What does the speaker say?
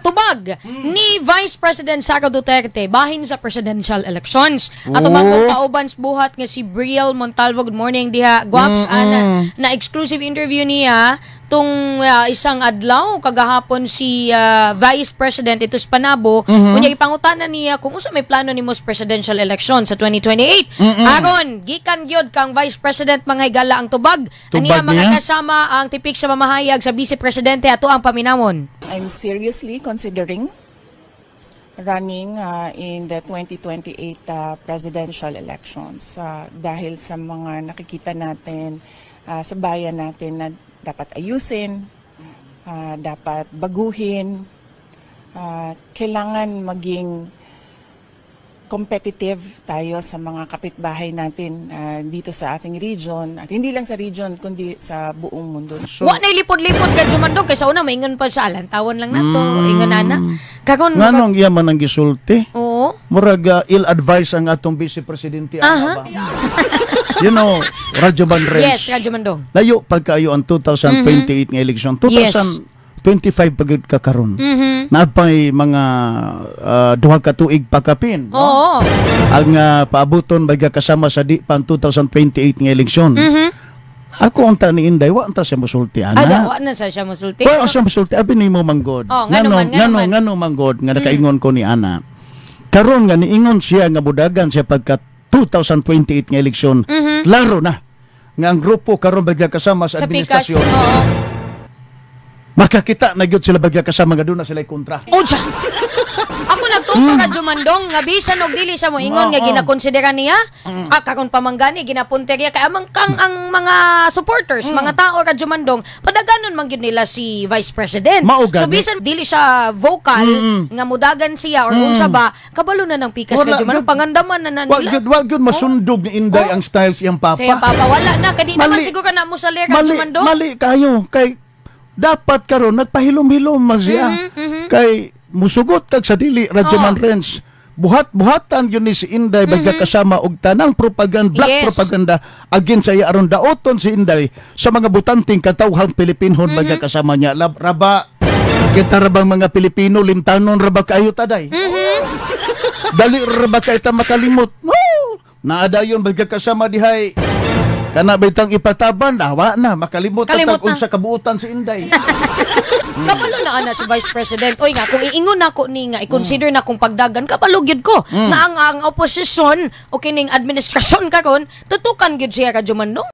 tubag ni Vice President Sara Duterte bahin sa presidential elections. At tubag kauban buhat nga si Brielle Montalvo. Good morning diha. Guaps na exclusive interview niya tung isang adlaw kagahapon si Vice President ito sa Panabo. Unya ipangutanan niya kung unsa may plano nimo sa presidential election sa 2028. Aron gikan gyud kang Vice President manghigala ang tubag. Aniya mga kasama ang tipik sa mamahayag sa Vice Presidente ato ang paminawon. I'm seriously considering running in the 2028 presidential elections dahil sa mga nakikita natin sa bayan natin na dapat ayusin, dapat baguhin, kailangan maging competitive tayo sa mga kapitbahay natin dito sa ating region at hindi lang sa region kundi sa buong mundo. Wa na lipod-lipod ka Jumandong kaysa una maingon pa sa alantawan lang nato ingon ana. Kagon nganong iya man ang gisulti? Oo. Murag ill-advise ang atong Vice Presidente ba? You know, Radyo Banres. Yes, Radyo Mandong. Layo pagkaayo ang 2028 nga election. 2025 pagid kakaron. Napay mga duha ka tuig pagkapin. Oo. Ang paabuton bagya kasama sa di pa 2028 nga eleksyon. Ako unta ni Inday, wa unta siya musulti ana. Wa na siya musulti. Wa siya musulti abi nimo manggod. Ngano manggod nga nakaingon ko ni ana. Karon nga niingon siya nga budagan siya pagka 2028 nga eleksyon. Klaro na nga ang grupo karon bagya kasama sa administrasyon. Makakita na gyud sila bagya kasama nga doon na sila kontra. Ako nagtuto ka Jumandong nga bisan og dili siya mo ingon nga ginakonsidera niya. Karon pamanggani ginapunteriya kay amang kang ang mga supporters, mga tao ka Jumandong, padaganon man gyud nila si Vice President. So bisan dili siya vocal nga mudagan siya or unsa ba, kabalo na ng pikas ka Jumandong pangandaman na nila. Wa gyud masundog ni Inday ang style siyang papa. Siyang papa wala na kadi naman siguro ka na mo sa lera Jumandong. Mali kayo kay dapat karon nagpahilom-hilom man siya. Kay musugot kag sa dili Radyo Banres. Buhat-buhatan yun ni si Inday bagya kasama og tanang propaganda, black propaganda against sa iya aron daoton si Inday sa mga butanting katawhang Pilipinhon bagya kasama niya. Raba kita rabang mga Pilipino limtanon raba kayo taday. Dali raba kay ta makalimot. No. Naadayon bagya kasama dihay. Kana bitang ipataban, awa na, makalimot ang unsa kabuutan si Inday. Kabalo na ana si Vice President. Oy nga, kung iingon nako ni nga, i-consider na kung pagdagan, kabalo gyud ko. Na ang oposisyon o kining administrasyon karon, tutukan gyud siya ka Jumandong.